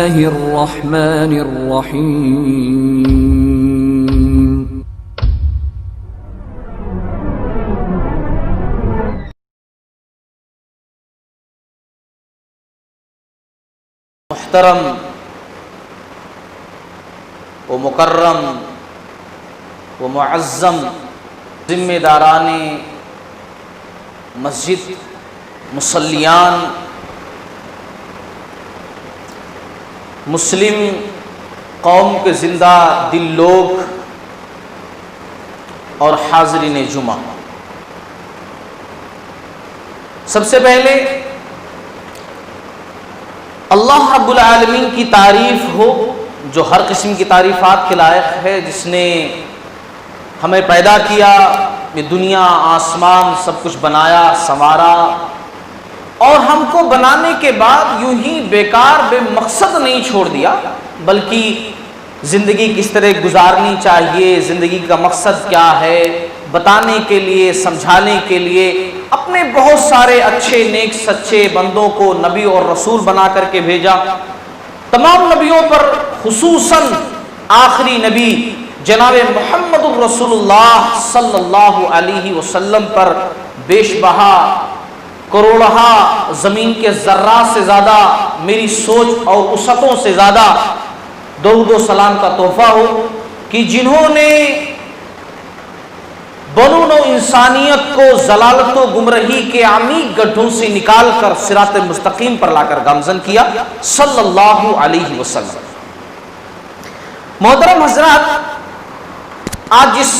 الرحمن الرحیم. محترم و مکرم و معظم ذمہ داران مسجد، مصلیان، مسلم قوم کے زندہ دل لوگ اور حاضرین جمعہ، سب سے پہلے اللہ رب العالمین کی تعریف ہو جو ہر قسم کی تعریفات کے لائق ہے، جس نے ہمیں پیدا کیا، یہ دنیا آسمان سب کچھ بنایا، سنوارا، اور ہم کو بنانے کے بعد یوں ہی بیکار بے مقصد نہیں چھوڑ دیا، بلکہ زندگی کس طرح گزارنی چاہیے، زندگی کا مقصد کیا ہے بتانے کے لیے، سمجھانے کے لیے اپنے بہت سارے اچھے نیک سچے بندوں کو نبی اور رسول بنا کر کے بھیجا. تمام نبیوں پر خصوصاً آخری نبی جناب محمد الرسول اللہ صلی اللہ علیہ وسلم پر بیش بہا کروڑہا زمین کے ذرات سے زیادہ، میری سوچ اور وسعتوں سے زیادہ درود و سلام کا تحفہ ہو کہ جنہوں نے بنو نوع انسانیت کو ضلالت و گمراہی کے عمیق گڈھوں سے نکال کر صراط مستقیم پر لا کر گامزن کیا صلی اللہ علیہ وسلم. محترم حضرات، آج جس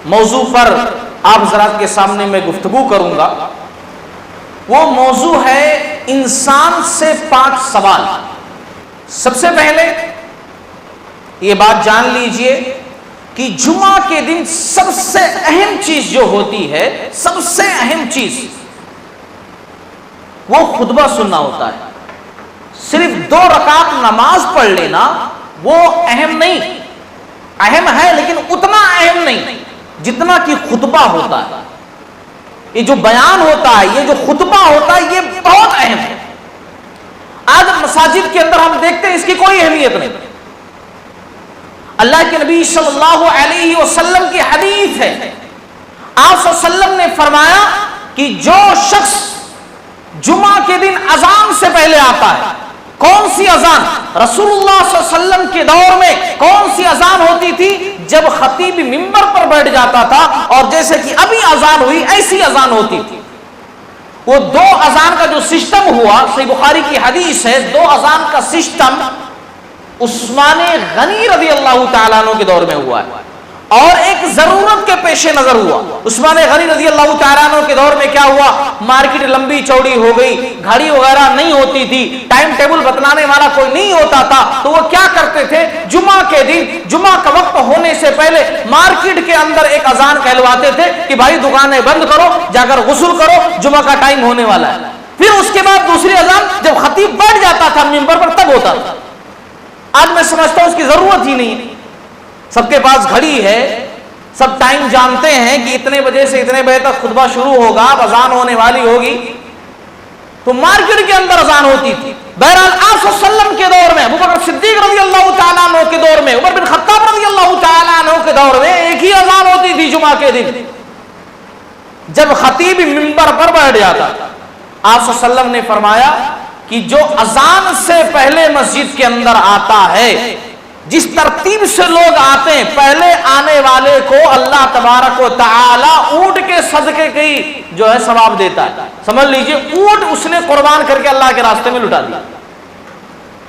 موضوع پر آپ حضرات کے سامنے میں گفتگو کروں گا وہ موضوع ہے انسان سے 5 سوال. سب سے پہلے یہ بات جان لیجئے کہ جمعہ کے دن سب سے اہم چیز جو ہوتی ہے، سب سے اہم چیز وہ خطبہ سننا ہوتا ہے. صرف 2 رکعت نماز پڑھ لینا وہ اہم نہیں، اہم ہے لیکن اتنا اہم نہیں جتنا کہ خطبہ ہوتا ہے. یہ جو بیان ہوتا ہے، یہ جو خطبہ ہوتا ہے، یہ بہت اہم ہے. آج مساجد کے اندر ہم دیکھتے ہیں اس کی کوئی اہمیت نہیں. اللہ کے نبی صلی اللہ علیہ وسلم کی حدیث ہے، آپ صلی اللہ علیہ وسلم نے فرمایا کہ جو شخص جمعہ کے دن اذان سے پہلے آتا ہے. کون سی اذان؟ رسول اللہ صلی اللہ علیہ وسلم کے دور میں کون سی اذان ہوتی تھی؟ جب خطیب منبر پر بیٹھ جاتا تھا اور جیسے کہ ابھی اذان ہوئی ایسی اذان ہوتی تھی. وہ 2 اذان کا جو سسٹم ہوا، صحیح بخاری کی حدیث ہے، 2 اذان کا سسٹم عثمان غنی رضی اللہ تعالیٰ عنہ کے دور میں ہوا ہے، اور ایک ضرورت کے پیش نظر ہوا. عثمان غنی رضی اللہ تعالیٰ عنہ کے دور میں کیا ہوا؟ مارکیٹ لمبی چوڑی ہو گئی، گھڑی وغیرہ نہیں ہوتی تھی، ٹائم ٹیبل بتلانے والا کوئی نہیں ہوتا تھا. تو وہ کیا کرتے تھے؟ جمعہ کے دن جمعہ کا وقت ہونے سے پہلے مارکیٹ کے اندر ایک اذان کہلواتے تھے کہ بھائی دکانیں بند کرو، جا کر غسل کرو، جمعہ کا ٹائم ہونے والا ہے. پھر اس کے بعد دوسری اذان جب خطیب بیٹھ جاتا تھا منبر پر تب ہوتا تھا. آج میں سمجھتا ہوں اس کی ضرورت ہی نہیں ہے. سب کے پاس گھڑی ہے، سب ٹائم جانتے ہیں کہ اتنے بجے سے اتنے بجے تک خطبہ شروع ہوگا، اب اذان ہونے والی ہوگی. تو مارکیٹ کے اندر اذان ہوتی تھی. بہرحال آپ صلی اللہ علیہ وسلم کے دور میں، ابوبکر صدیق رضی اللہ تعالیٰ عنہ کے دور میں، عمر بن خطاب رضی اللہ تعالیٰ عنہ کے دور میں ایک ہی اذان ہوتی تھی جمعہ کے دن. جب خطیب منبر پر بیٹھ جاتا، آپ صلی اللہ علیہ وسلم نے فرمایا کہ جو اذان سے پہلے مسجد کے اندر آتا ہے، جس ترتیب سے لوگ آتے ہیں، پہلے آنے والے کو اللہ تبارک و تعالی اونٹ کے صدقے کی جو ہے ثواب دیتا ہے. سمجھ لیجئے اونٹ اس نے قربان کر کے اللہ کے راستے میں لٹا دیا.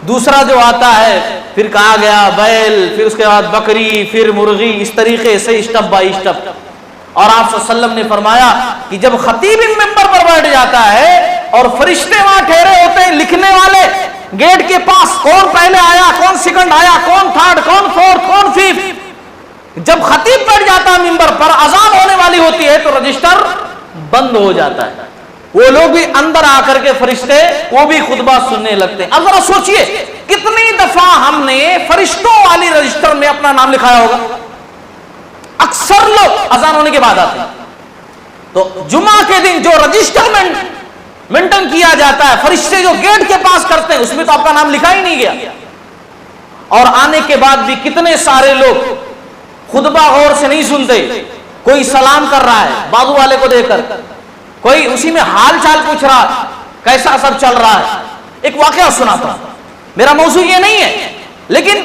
دوسرا جو آتا ہے پھر کہا گیا بیل، پھر اس کے بعد بکری، پھر مرغی، اس طریقے سے اسٹپ بائی اسٹپ. اور آپ صلی اللہ علیہ وسلم نے فرمایا کہ جب خطیب منبر پر بیٹھ جاتا ہے اور فرشتے وہاں ٹھہرے ہوتے ہیں لکھنے والے گیٹ کے پاس، کون پہلے آیا، کون سیکنڈ آیا، کون تھرڈ، کون فورتھ، کون ففتھ، جب خطیب بیٹھ جاتا ہے منبر پر، اذان ہونے والی ہوتی ہے تو رجسٹر بند ہو جاتا ہے. وہ لوگ بھی اندر آ کر کے فرشتے وہ بھی خطبہ سننے لگتے ہیں. اب ذرا سوچئے کتنی دفعہ ہم نے فرشتوں والی رجسٹر میں اپنا نام لکھایا ہوگا. اکثر لوگ اذان ہونے کے بعد آتے ہیں. تو جمعہ کے دن جو رجسٹر میں مینٹین کیا جاتا ہے. فرشتے جو گیٹ کے پاس کرتے ہیں اس میں تو آپ کا نام لکھا ہی نہیں گیا. اور آنے کے بعد بھی کتنے سارے لوگ خطبہ غور سے نہیں سنتے. کوئی سلام کر رہا ہے بازو والے کو دے کر, کوئی اسی میں حال چال پوچھ رہا ہے کیسا سب چل رہا ہے. ایک واقعہ سناتا ہوں, میرا موضوع یہ نہیں ہے لیکن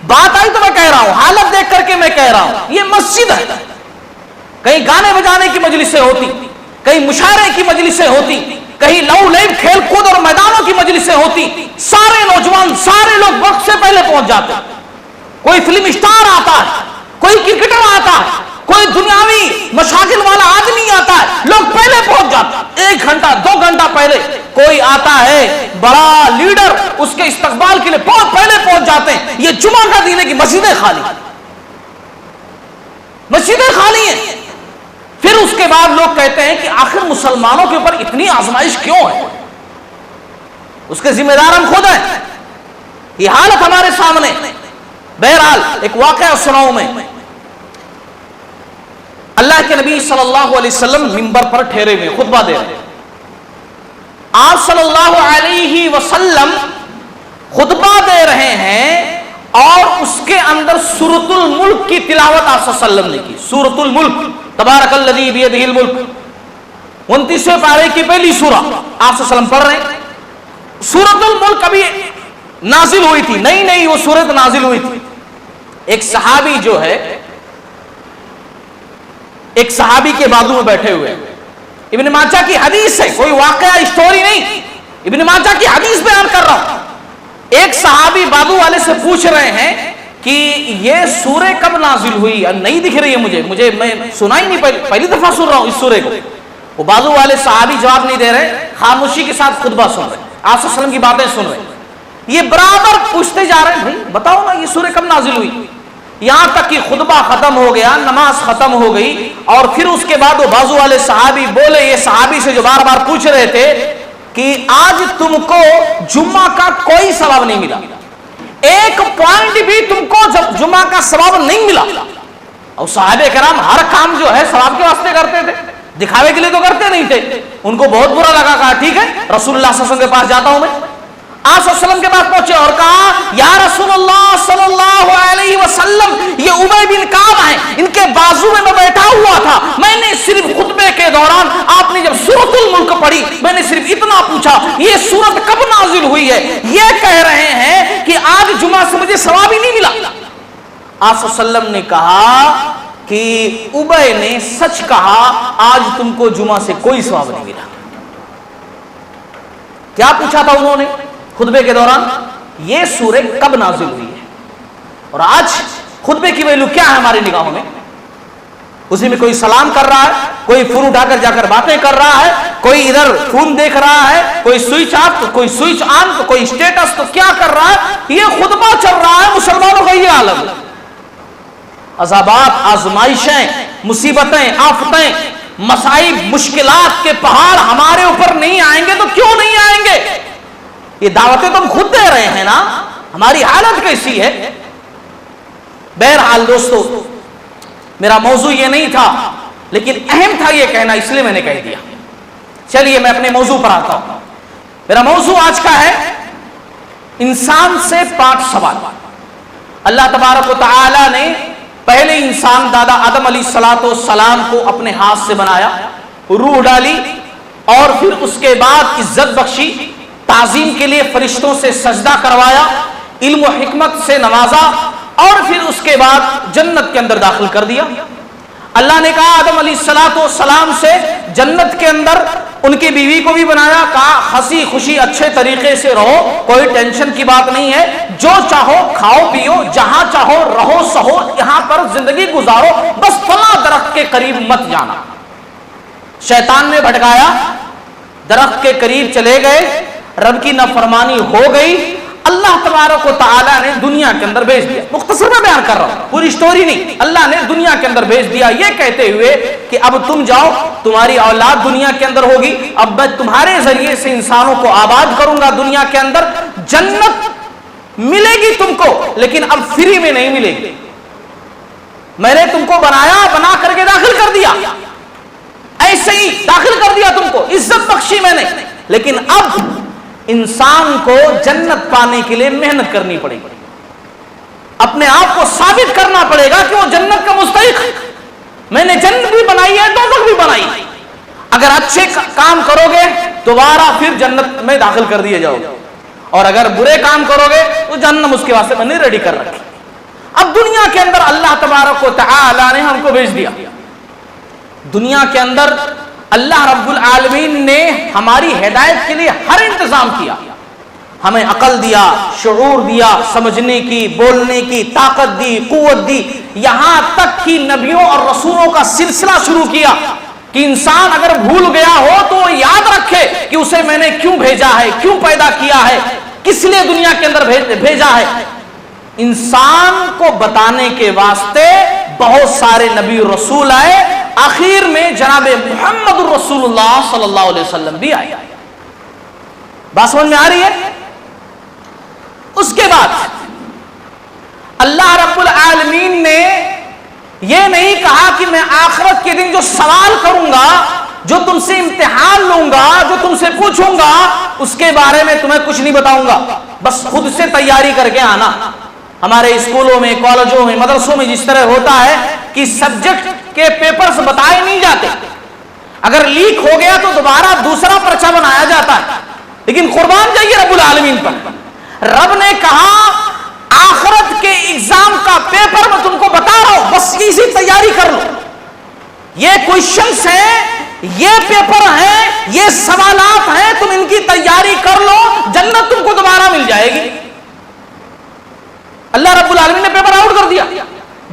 بات آئی تو میں کہہ رہا ہوں, حالت دیکھ کر کے میں کہہ رہا ہوں. یہ مسجد ہے, کہیں گانے بجانے کی مجلسیں ہوتی, کہیں مشاعرے کی مجلسیں ہوتی, کہیں لو لیب کھیل کود اور میدانوں کی مجلسیں ہوتی. سارے نوجوان سارے لوگ وقت سے پہلے پہنچ جاتے. کوئی فلم اسٹار آتا ہے, کوئی کرکٹر آتا ہے, کوئی دنیاوی مشاغل والا آدمی آتا ہے, لوگ پہلے پہنچ جاتے. 1 گھنٹہ 2 گھنٹہ پہلے کوئی آتا ہے بڑا لیڈر, اس کے استقبال کے لیے بہت پہلے پہنچ جاتے ہیں. یہ جمعہ کا دن ہے کہ مسجدیں خالی, مسجدیں خالی ہیں. پھر اس کے بعد لوگ کہتے ہیں کہ آخر مسلمانوں کے اوپر اتنی آزمائش کیوں ہے؟ اس کے ذمہ دار ہم خود ہیں. یہ حالت ہمارے سامنے. بہرحال ایک واقعہ سناؤں میں. اللہ کے نبی صلی اللہ علیہ وسلم منبر پر ٹھہرے ہوئے خطبہ دے رہے ہیں. آپ صلی اللہ علیہ وسلم خطبہ دے رہے ہیں اور اس کے اندر سورۃ الملک کی تلاوت آپ صلی اللہ علیہ وسلم نے کی. سورۃ الملک, تبارک الذی بیدہ الملک, 29ویں پارے کی پہلی سورہ آپ صلی اللہ علیہ وسلم پڑھ رہے ہیں. سورۃ الملک ابھی نازل ہوئی تھی, نئی وہ سورت نازل ہوئی تھی. ایک صحابی جو ہے, ایک صحابی کے بازو میں بیٹھے ہوئے, ابن ماجہ کی حدیث ہے, کوئی واقعہ اسٹوری نہیں, ابن ماجہ کی حدیث بیان کر رہا ہوں. ایک صحابی بازو والے سے پوچھ رہے ہیں کہ یہ سورہ کب نازل ہوئی؟ نہیں دکھ رہی ہے مجھے میں سنا ہی نہیں, پہلی دفعہ سن رہا ہوں اس سورہ کو. وہ بازو والے صحابی جواب نہیں دے رہے, خاموشی کے ساتھ خطبہ سن رہے, آپ صلی اللہ علیہ وسلم کی باتیں سن رہے. یہ برابر پوچھتے جا رہے ہیں, بھائی بتاؤ نا یہ سورہ کب نازل ہوئی؟ یہاں تک کہ خطبہ ختم ہو گیا, نماز ختم ہو گئی, اور پھر اس کے بعد وہ بازو والے صحابی بولے, یہ صحابی سے جو بار بار پوچھ رہے تھے کہ آج تم کو جمعہ کا کوئی ثواب نہیں ملا, ایک پوائنٹ بھی تم کو جب جمعہ کا ثواب نہیں ملا. اور صحابہ کرام ہر کام جو ہے ثواب کے واسطے کرتے تھے, دکھاوے کے لیے تو کرتے نہیں تھے. ان کو بہت برا لگا, کہا ٹھیک ہے رسول اللہ صلی اللہ علیہ وسلم کے پاس جاتا ہوں میں. آپ صلی اللہ علیہ وسلم کے پاس پہنچے اور کہا یا رسول اللہ صلی اللہ علیہ وسلم, یہ ابی بن کعب ہیں, ان کے بازو میں بیٹھا ہوا تھا, میں نے صرف خطبے کے دوران آپ نے جب سورۃ الملک پڑھی میں نے صرف اتنا پوچھا یہ سورت کب نازل ہوئی ہے؟ یہ کہہ رہے ہیں کہ آج جمعہ سے مجھے ثواب ہی نہیں ملا. آپ صلی اللہ علیہ وسلم نے کہا کہ ابی نے سچ کہا, آج تم کو جمعہ سے کوئی ثواب نہیں ملا. کیا پوچھا تھا انہوں نے خطبے کے دوران؟ یہ سورہ کب نازل ہوئی ہے. اور آج خطبے کی ویلو کیا ہے ہماری نگاہوں میں؟ اسی میں کوئی سلام کر رہا ہے, کوئی فون اٹھا کر جا کر باتیں کر رہا ہے, کوئی ادھر فون دیکھ رہا ہے, کوئی سوئچ آف تو کوئی سوئچ آن تو کوئی اسٹیٹس, تو کیا کر رہا ہے؟ یہ خطبہ چل رہا ہے. مسلمانوں کا یہ عالم. عذابات, آزمائشیں, مصیبتیں, آفتیں, مصائب, مشکلات کے پہاڑ ہمارے اوپر نہیں آئیں گے تو کیوں نہیں آئیں گے؟ یہ دعوتیں تو ہم خود دے رہے ہیں نا, ہماری حالت کیسی ہے؟ بہرحال دوستو, میرا موضوع یہ نہیں تھا لیکن اہم تھا یہ کہنا, اس لیے میں نے کہہ دیا. چلیے میں اپنے موضوع پر آتا ہوں. میرا موضوع آج کا ہے انسان سے 5 سوال. اللہ تبارک و تعالی نے پہلے انسان دادا آدم علیہ السلام کو اپنے ہاتھ سے بنایا, روح ڈالی, اور پھر اس کے بعد عزت بخشی, تعظیم کے لیے فرشتوں سے سجدہ کروایا, علم و حکمت سے نوازا, اور پھر اس کے بعد جنت کے اندر داخل کر دیا. اللہ نے کہا آدم علیہ السلام سے جنت کے اندر ان کی بیوی کو بھی بنایا, کہا ہنسی خوشی اچھے طریقے سے رہو, کوئی ٹینشن کی بات نہیں ہے, جو چاہو کھاؤ پیو, جہاں چاہو رہو سہو, یہاں پر زندگی گزارو, بس فلاں درخت کے قریب مت جانا. شیطان نے بھٹکایا, درخت کے قریب چلے گئے, رب کی نافرمانی ہو گئی. اللہ تبارک و تعالیٰ نے دنیا کے اندر بھیج دیا. مختصر میں بیان کر رہا ہوں, پوری سٹوری نہیں. اللہ نے دنیا کے اندر بھیج دیا یہ کہتے ہوئے کہ اب تم جاؤ, تمہاری اولاد دنیا کے اندر ہوگی, اب میں تمہارے ذریعے سے انسانوں کو آباد کروں گا دنیا کے اندر. جنت ملے گی تم کو, لیکن اب فری میں نہیں ملے گی. میں نے تم کو بنایا, بنا کر کے داخل کر دیا, ایسے ہی داخل کر دیا تم کو, عزت بخشی میں نے, لیکن اب انسان کو جنت پانے کے لیے محنت کرنی پڑے گی، اپنے آپ کو ثابت کرنا پڑے گا کہ وہ جنت کا مستحق ہے۔ میں نے جنت بھی بنائی ہے، دوزخ بھی بنائی ہے۔ اگر اچھے کام کرو گے دوبارہ پھر جنت میں داخل کر دیے جاؤ گے، اور اگر برے کام کرو گے تو جہنم اس کے واسطے میں نے ریڈی کر رکھی۔ اب دنیا کے اندر اللہ تبارک و تعالی نے ہم کو بھیج دیا، دنیا کے اندر اللہ رب العالمین نے ہماری ہدایت کے لیے ہر انتظام کیا، ہمیں عقل دیا، شعور دیا، سمجھنے کی، بولنے کی طاقت دی، قوت دی، یہاں تک کہ نبیوں اور رسولوں کا سلسلہ شروع کیا کہ انسان اگر بھول گیا ہو تو وہ یاد رکھے کہ اسے میں نے کیوں بھیجا ہے، کیوں پیدا کیا ہے، کس لیے دنیا کے اندر بھیجا ہے۔ انسان کو بتانے کے واسطے بہت سارے نبی اور رسول آئے، آخر میں جناب محمد الرسول اللہ صلی اللہ علیہ وسلم بھی آئے۔ بات سمجھ میں آ رہی ہے؟ اس کے بعد اللہ رب العالمین نے یہ نہیں کہا کہ میں آخرت کے دن جو سوال کروں گا، جو تم سے امتحان لوں گا، جو تم سے پوچھوں گا، اس کے بارے میں تمہیں کچھ نہیں بتاؤں گا، بس خود سے تیاری کر کے آنا۔ ہمارے اسکولوں میں، کالجوں میں، مدرسوں میں جس طرح ہوتا ہے کہ سبجیکٹ کے پیپرز بتائے نہیں جاتے، اگر لیک ہو گیا تو دوبارہ دوسرا پرچہ بنایا جاتا ہے، لیکن قربان جائیے رب العالمین پر، رب نے کہا آخرت کے ایگزام کا پیپر میں تم کو بتا رہا ہوں، بس اسی تیاری کر لو، یہ کوئسچنز ہیں، یہ پیپر ہیں، یہ سوالات ہیں، تم ان کی تیاری کر لو، جنت تم کو دوبارہ مل جائے گی۔ اللہ رب العالمین نے پیپر آؤٹ کر دیا۔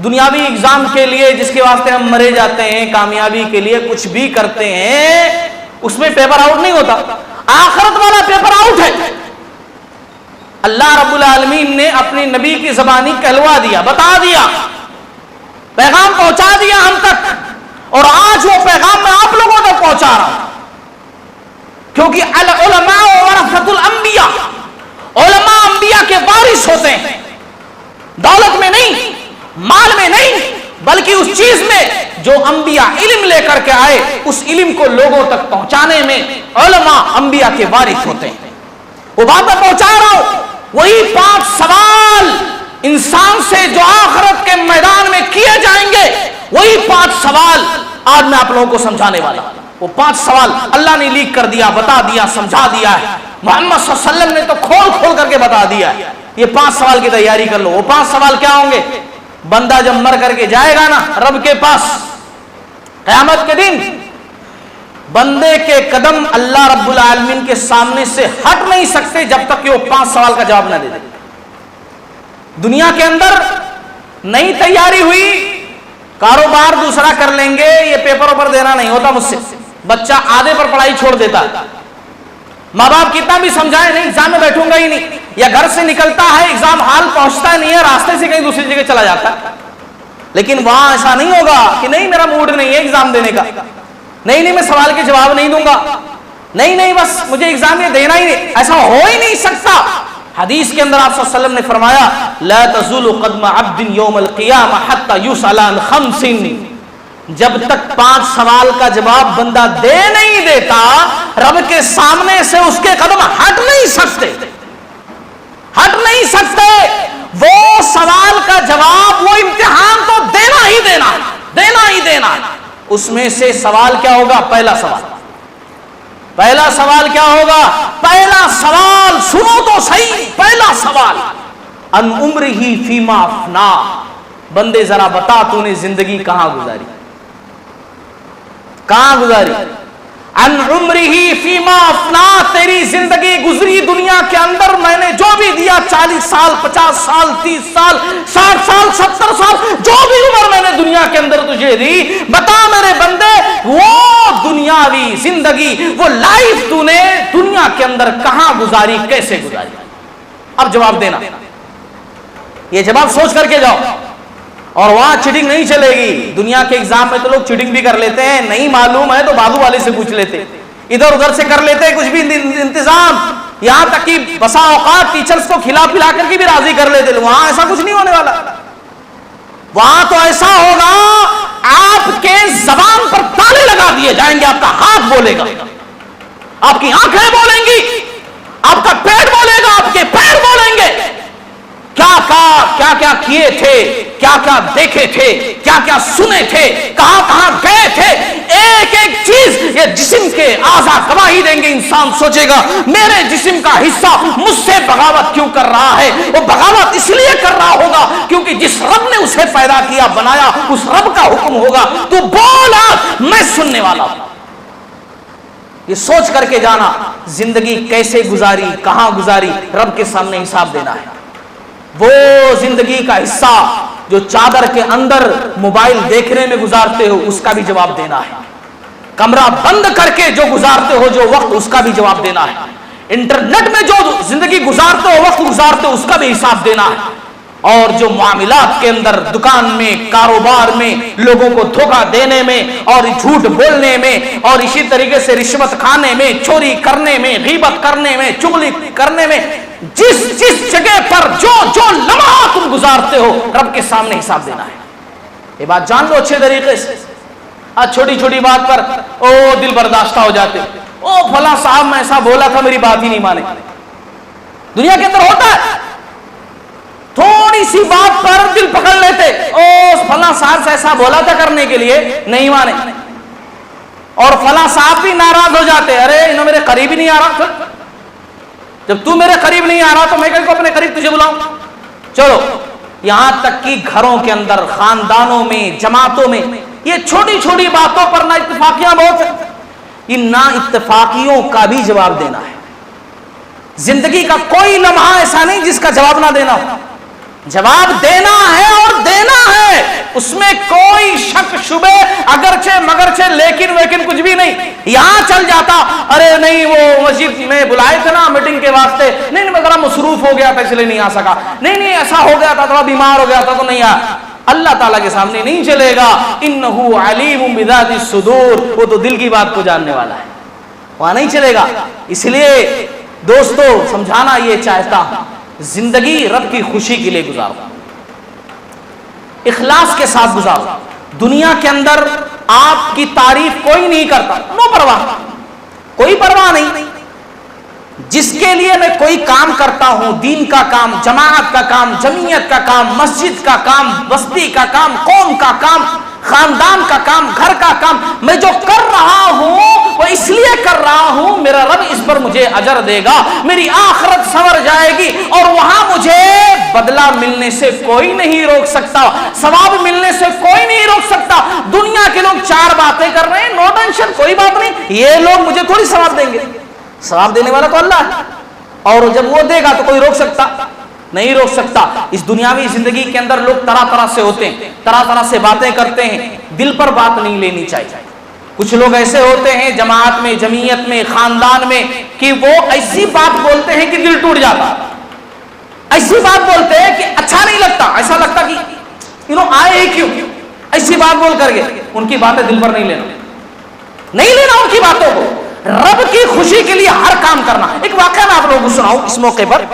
دنیاوی ایگزام کے لیے جس کے واسطے ہم مرے جاتے ہیں، کامیابی کے لیے کچھ بھی کرتے ہیں، اس میں پیپر آؤٹ نہیں ہوتا، آخرت والا پیپر آؤٹ ہے۔ اللہ رب العالمین نے اپنی نبی کی زبانی کہلوا دیا، بتا دیا، پیغام پہنچا دیا ہم تک، اور آج وہ پیغام میں آپ لوگوں تک پہنچا رہا ہوں، کیونکہ العلماء ورثۃ الانبیاء، علماء انبیاء کے وارث ہوتے ہیں، دولت میں نہیں، مال میں نہیں، بلکہ اس چیز میں جو انبیاء علم لے کر کے آئے، اس علم کو لوگوں تک پہنچانے میں علماء انبیاء کے وارث ہوتے ہیں۔ وہ بات میں پہنچا رہا ہوں، وہی 5 سوال انسان سے جو آخرت کے میدان میں کیے جائیں گے، وہی 5 سوال آج میں آپ لوگوں کو سمجھانے والا ہوں۔ وہ 5 سوال اللہ نے لیک کر دیا، بتا دیا، سمجھا دیا ہے، محمد صلی اللہ علیہ وسلم نے تو کھول کھول کر کے بتا دیا ہے۔ یہ 5 سوال کی تیاری کر لو۔ وہ 5 سوال کیا ہوں گے؟ بندہ جب مر کر کے جائے گا نا رب کے پاس قیامت کے دن، بندے کے قدم اللہ رب العالمین کے سامنے سے ہٹ نہیں سکتے جب تک کہ وہ 5 سوال کا جواب نہ دے دے۔ دنیا کے اندر نئی تیاری ہوئی، کاروبار دوسرا کر لیں گے، یہ پیپر اوپر دینا نہیں ہوتا مجھ سے، بچہ آدھے پر پڑھائی چھوڑ دیتا ہے، ماں باپ کتنا بھی سمجھائے نہیں، ایگزام میں بیٹھوں گا ہی نہیں، یا گھر سے نکلتا ہے ایگزام ہال پہنچتا نہیں ہے، راستے سے کہیں دوسری جگہ چلا جاتا ہے۔ لیکن وہاں ایسا نہیں ہوگا کہ نہیں میرا موڈ نہیں ہے ایگزام دینے کا، نہیں میں سوال کے جواب نہیں دوں گا، نہیں بس مجھے ایگزام یہ دینا ہی نہیں، ایسا ہو ہی نہیں سکتا۔ حدیث کے اندر آپ صلی اللہ علیہ وسلم نے فرمایا لا تزول قدم عبد یوم القیامہ حتی یسأل عن 5، جب تک 5 سوال کا جواب بندہ دے نہیں دیتا رب کے سامنے سے اس کے قدم ہٹ نہیں سکتے، ہٹ نہیں سکتے۔ وہ سوال کا جواب، وہ امتحان تو دینا ہی دینا، دینا ہی دینا۔ اس میں سے سوال کیا ہوگا؟ پہلا سوال کیا ہوگا؟ پہلا سوال سنو تو صحیح، پہلا سوال ان عمرہ فیما افنا، بندے ذرا بتا تو نے زندگی کہاں گزاری، کہاں گزاری؟ ان عمرہ فیما افنا، تیری زندگی گزری دنیا کے اندر میں نے جو بھی دیا، 40 سال، 50 سال، 30 سال، 60 سال، 70 سال، جو بھی عمر میں نے دنیا کے اندر تجھے دی، بتا میرے بندے وہ دنیاوی زندگی، وہ لائف تو نے دنیا کے اندر کہاں گزاری، کیسے گزاری؟ اب جواب دینا، یہ جواب سوچ کر کے جاؤ، اور وہاں چیٹنگ نہیں چلے گی۔ دنیا کے ایگزام میں تو لوگ چیٹنگ بھی کر لیتے ہیں، نہیں معلوم ہے تو بازو والے سے پوچھ لیتے، ادھر ادھر سے کر لیتے کچھ بھی انتظام، یہاں تک کہ بسا اوقات ٹیچرز کو کھلا پلا کر کے بھی راضی کر لیتے۔ وہاں ایسا کچھ نہیں ہونے والا، وہاں تو ایسا ہوگا آپ کے زبان پر تالے لگا دیے جائیں گے، آپ کا ہاتھ بولے گا، آپ کی آنکھیں بولیں گی، آپ کا پیٹ بولے گا، آپ کے پیر بولیں گے کیا کہا، کیا کیا کیے تھے، کیا کیا دیکھے تھے، کیا کیا سنے تھے، کہاں کہاں گئے تھے، ایک ایک چیز یہ جسم کے اعضاء گواہی دیں گے۔ انسان سوچے گا میرے جسم کا حصہ مجھ سے بغاوت کیوں کر رہا ہے؟ وہ بغاوت اس لیے کر رہا ہوگا کیونکہ جس رب نے اسے پیدا کیا بنایا اس رب کا حکم ہوگا تو بولا، میں سننے والا ہوں۔ یہ سوچ کر کے جانا زندگی کیسے گزاری، کہاں گزاری، رب کے سامنے حساب دینا ہے۔ وہ زندگی کا حصہ جو چادر کے اندر موبائل دیکھنے میں گزارتے ہو اس کا بھی جواب دینا ہے، کمرہ بند کر کے جو گزارتے ہو جو وقت اس کا بھی جواب دینا ہے، انٹرنیٹ میں جو زندگی گزارتے ہو وقت گزارتے ہو اس کا بھی حساب دینا ہے، اور جو معاملات کے اندر دکان میں، کاروبار میں، لوگوں کو دھوکہ دینے میں اور جھوٹ بولنے میں اور اسی طریقے سے رشوت کھانے میں، چوری کرنے میں، غیبت کرنے میں، چغلی کرنے میں، جس جس جگہ پر جو جو لمحہ تم گزارتے ہو رب کے سامنے حساب دینا ہے۔ یہ بات جان لو اچھے طریقے سے۔ آج چھوٹی چھوٹی بات پر دل برداشتہ ہو جاتے، فلاں صاحب میں ایسا بولا تھا میری بات ہی نہیں مانے۔ دنیا کے اندر ہوتا ہے، تھوڑی سی بات پر دل پکڑ لیتے، فلاں صاحب سے ایسا بولا تھا کرنے کے لیے نہیں مانے، اور فلاں صاحب بھی ناراض ہو جاتے، ارے انہوں میرے قریب ہی نہیں آ رہا، جب تو میرے قریب نہیں آ رہا تو میں کہیں کو اپنے قریب تجھے بلاؤں۔ چلو یہاں تک کہ گھروں کے اندر، خاندانوں میں، جماعتوں میں یہ چھوٹی چھوٹی باتوں پر نا اتفاقیاں بہت ہیں، ان نا اتفاقیوں کا بھی جواب دینا ہے۔ زندگی کا کوئی لمحہ ایسا نہیں جس کا جواب نہ دینا ہو، جواب دینا ہے اور دینا ہے، اس میں کوئی شک شبے اگرچہ مگرچہ لیکن ویکن کچھ بھی نہیں۔ یہاں چل جاتا، ارے نہیں وہ مسجد میں بلائے تھے نا میٹنگ کے واسطے، نہیں میں ذرا مصروف ہو گیا تھا اس لیے نہیں آ سکا، نہیں ایسا ہو گیا تھا، تھوڑا بیمار ہو گیا تھا تو نہیں آیا۔ اللہ تعالیٰ کے سامنے نہیں چلے گا، انہو علیم بذات الصدور، وہ تو دل کی بات کو جاننے والا ہے، وہاں نہیں چلے گا۔ اس لیے دوستو سمجھانا یہ چاہتا ہوں، زندگی رب کی خوشی کے لیے گزارو، اخلاص کے ساتھ گزارو۔ دنیا کے اندر آپ کی تعریف کوئی نہیں کرتا، نو پرواہ، کوئی پرواہ نہیں۔ جس کے لیے میں کوئی کام کرتا ہوں، دین کا کام، جماعت کا کام، جمعیت کا کام، مسجد کا کام، بستی کا کام، قوم کا کام، خاندان کا کام، گھر کا کام، میں جو کر رہا ہوں وہ اس لیے کر رہا ہوں میرا رب اس پر مجھے اجر دے گا، میری آخرت سنور جائے گی، اور وہاں مجھے بدلہ ملنے سے کوئی نہیں روک سکتا، ثواب ملنے سے کوئی نہیں روک سکتا۔ دنیا کے لوگ چار باتیں کر رہے ہیں، نو ٹینشن، کوئی بات نہیں، یہ لوگ مجھے تھوڑی ثواب دیں گے، ثواب دینے والا تو اللہ ہے، اور جب وہ دے گا تو کوئی روک سکتا نہیں، روک سکتا۔ اس دنیاوی زندگی کے اندر لوگ طرح طرح سے ہوتے ہیں، طرح طرح سے باتیں کرتے ہیں، دل پر بات نہیں لینی چاہیے۔ کچھ لوگ ایسے ہوتے ہیں جماعت میں، جمعیت میں، خاندان میں، کہ وہ ایسی بات بولتے ہیں کہ دل ٹوٹ جاتا، ایسی بات بولتے ہیں کہ اچھا نہیں لگتا، ایسا لگتا کہ انہوں آئے ہی کیوں، ایسی بات بول کر کے ان کی باتیں دل پر نہیں لینا ان کی باتوں کو، رب کی خوشی کے لیے ہر کام کرنا۔ ایک واقعہ میں آپ لوگوں کو سناؤں اس موقع پر۔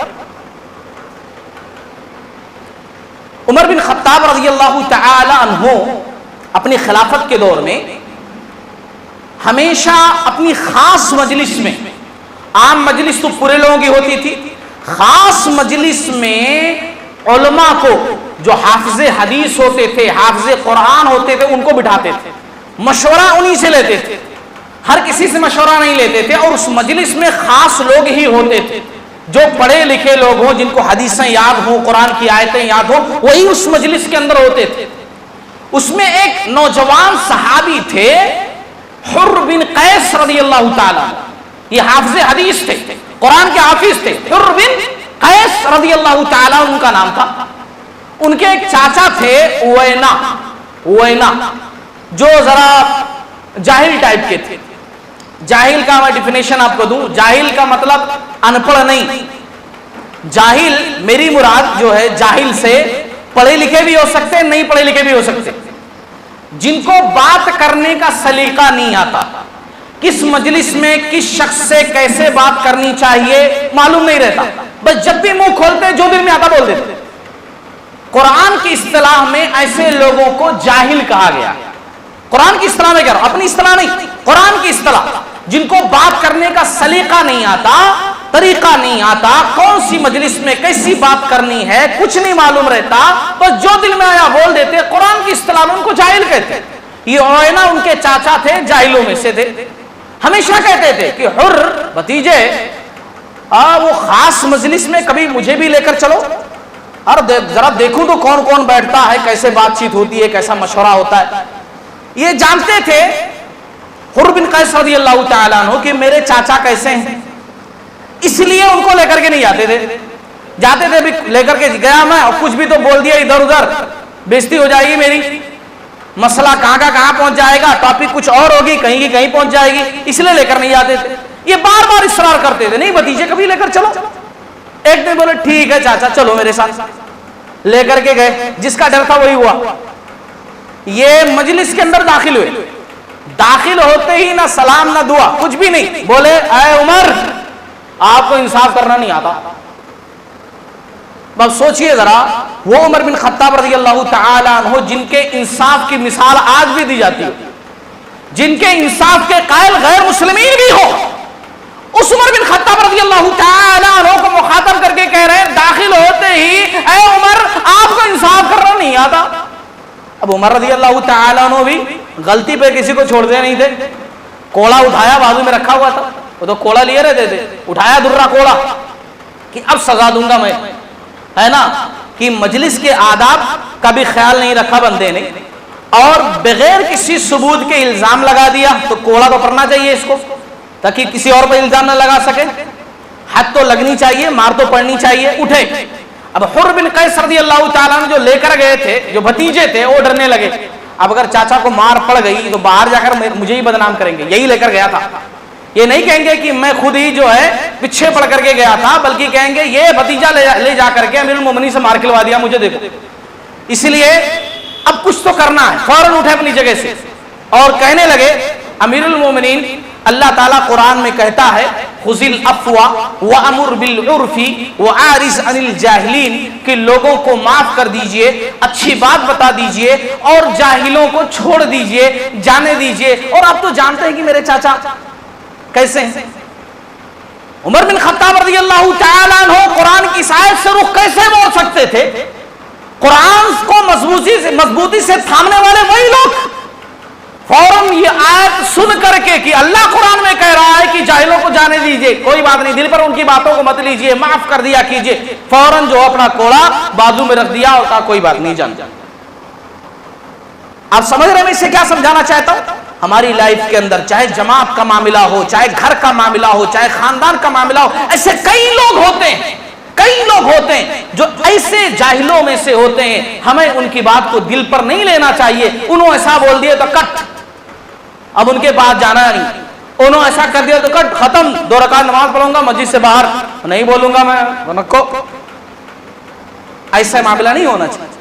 عمر بن خطاب رضی اللہ تعالی عنہ اپنی خلافت کے دور میں ہمیشہ اپنی خاص مجلس میں، عام مجلس تو پورے لوگوں کی ہوتی تھی، خاص مجلس میں علماء کو جو حافظ حدیث ہوتے تھے، حافظ قرآن ہوتے تھے، ان کو بٹھاتے تھے، مشورہ انہی سے لیتے تھے، ہر کسی سے مشورہ نہیں لیتے تھے، اور اس مجلس میں خاص لوگ ہی ہوتے تھے، جو پڑھے لکھے لوگ ہوں، جن کو حدیثیں یاد ہوں، قرآن کی آیتیں یاد ہوں، وہی اس مجلس کے اندر ہوتے تھے۔ اس میں ایک نوجوان صحابی تھے، حر بن قیس رضی اللہ تعالیٰ، یہ حافظ حدیث تھے، قرآن کے حافظ تھے، حر بن قیس رضی اللہ تعالیٰ ان کا نام تھا۔ ان کے ایک چاچا تھے اوینا، جو ذرا جاہل ٹائپ کے تھے۔ جاہل کا میں ڈیفینیشن آپ کو دوں، جاہل کا مطلب ان پڑھ نہیں، جاہل میری مراد جو ہے جاہل سے پڑھے لکھے بھی ہو سکتے، نہیں پڑھے لکھے بھی ہو سکتے، جن کو بات کرنے کا سلیقہ نہیں آتا، کس مجلس میں کس شخص سے کیسے بات کرنی چاہیے معلوم نہیں رہتا، بس جب بھی منہ کھولتے جو دل میں آتا بول دیتے۔ قرآن کی اصطلاح میں ایسے لوگوں کو جاہل کہا گیا۔ قرآن کی اصطلاح میں کہہ رہا ہوں، اپنی اصطلاح نہیں، قرآن کی اصطلاح۔ جن کو بات کرنے کا سلیقہ نہیں آتا، طریقہ نہیں آتا، کون سی مجلس میں کیسی بات کرنی ہے کچھ نہیں معلوم رہتا، بس جو دل میں آیا بول دیتے. قرآن کی اصطلاح میں ان کو جاہل کہتے. یہ اوینا ان کے چاچا تھے، جاہلوں میں سے تھے. ہمیشہ کہتے تھے کہ حر بھتیجے وہ خاص مجلس میں کبھی مجھے بھی لے کر چلو، اور ذرا دیکھوں تو کون کون بیٹھتا ہے، کیسے بات چیت ہوتی ہے، کیسا مشورہ ہوتا ہے. یہ جانتے تھے حر بن قیس رضی اللہ تعالیٰ عنہ کہ میرے چاچا کیسے ہیں، اس لیے ان کو لے کر کے نہیں جاتے تھے. جاتے تھے بھی لے کر کے گیا میں اور کچھ بھی تو بول دیا ادھر ادھر، بےزتی ہو جائے گی میری، مسئلہ کہاں کا کہاں پہنچ جائے گا، ٹاپک کچھ اور ہوگی، کہیں کی کہیں پہنچ جائے گی، اس لیے لے کر نہیں جاتے تھے. یہ بار بار اصرار کرتے تھے نہیں بھتیجے کبھی لے کر چلو. ایک دن بولے ٹھیک ہے چاچا چلو میرے ساتھ، لے کر کے گئے. جس کا ڈر تھا وہی ہوا. یہ مجلس کے اندر داخل ہوئے، داخل ہوتے ہی نہ سلام نہ دعا کچھ بھی نہیں. بولے اے عمر آپ کو انصاف کرنا نہیں آتا. بس سوچئے ذرا، وہ عمر بن خطاب رضی اللہ تعالی عنہ جن کے انصاف کی مثال آج بھی دی جاتی ہے، جن کے انصاف کے قائل غیر مسلمین بھی ہو، اس عمر بن خطاب رضی اللہ تعالی عنہ کو مخاطب کر کے کہہ رہے ہیں داخل ہوتے ہی اے عمر آپ کو انصاف کرنا نہیں آتا. اب عمر رضی اللہ تعالی عنہ بھی غلطی پہ کسی کو چھوڑتے نہیں تھے. کوڑا اٹھایا بازو میں رکھا ہوا تھا، وہ تو کوڑا لیے رہتے تھے، اٹھایا درا کوڑا کہ اب سزا دوں گا میں، ہے نا، کہ مجلس کے آداب کا بھی خیال نہیں رکھا بندے نے، اور بغیر کسی ثبوت کے الزام لگا دیا. تو کوڑا تو پڑنا چاہیے اس کو تاکہ کسی اور پہ الزام نہ لگا سکے، حد تو لگنی چاہیے، مار تو پڑنی چاہیے. اٹھے. اب حر بن قیس رضی اللہ تعالیٰ نے جو لے کر گئے تھے، جو بھتیجے تھے، وہ ڈرنے لگے. اب اگر چاچا کو مار پڑ گئی تو باہر جا کر مجھے ہی بدنام کریں گے. یہی لے کر گیا تھا. یہ نہیں کہیں گے کہ میں خود ہی جو ہے پیچھے پڑ کر کے گیا تھا، بلکہ کہیں گے یہ بھتیجا لے جا کر کے امیر المومنین سے مار کھلوا دیا مجھے، دیکھو. اس لیے اب کچھ تو کرنا ہے. فوراً اٹھے اپنی جگہ سے اور کہنے لگے امیر المومنین اللہ تعالیٰ قرآن میں کہتا ہے خذ العفو وامر بالعرف واعرض عن الجاہلین، کہ لوگوں کو معاف کر دیجئے، اچھی بات بتا دیجئے اور جاہلوں کو چھوڑ دیجئے، جانے دیجئے. اور آپ تو جانتے ہیں کہ میرے چاچا کیسے ہیں. عمر بن خطاب رضی اللہ تعالیٰ عنہ قرآن کی آیت سے رخ کیسے موڑ سکتے تھے؟ قرآن کو مضبوطی سے تھامنے والے وہی لوگ فوراً یہ آیت سن کر کے کہ اللہ قرآن میں کہہ رہا ہے کہ جاہلوں کو جانے دیجئے، کوئی بات نہیں، دل پر ان کی باتوں کو مت لیجئے، معاف کر دیا کیجئے، فوراً جو اپنا کوڑا بازو میں رکھ دیا اور کہا کوئی بات نہیں جان. آپ سمجھ رہے ہیں میں اسے کیا سمجھانا چاہتا ہوں؟ ہماری لائف کے اندر چاہے جماعت کا معاملہ ہو، چاہے گھر کا معاملہ ہو، چاہے خاندان کا معاملہ ہو، ایسے کئی لوگ ہوتے ہیں جو ایسے جاہلوں میں سے ہوتے ہیں. ہمیں ان کی بات کو دل پر نہیں لینا چاہیے. انہوں ایسا بول دیے تو کٹ، اب ان کے پاس جانا نہیں. انہوں ایسا کر دیا تو کٹ، ختم. 2 رکعت نماز پڑھوں گا مسجد سے باہر نہیں بولوں گا میں کو. ایسا معاملہ نہیں ہونا چاہیے.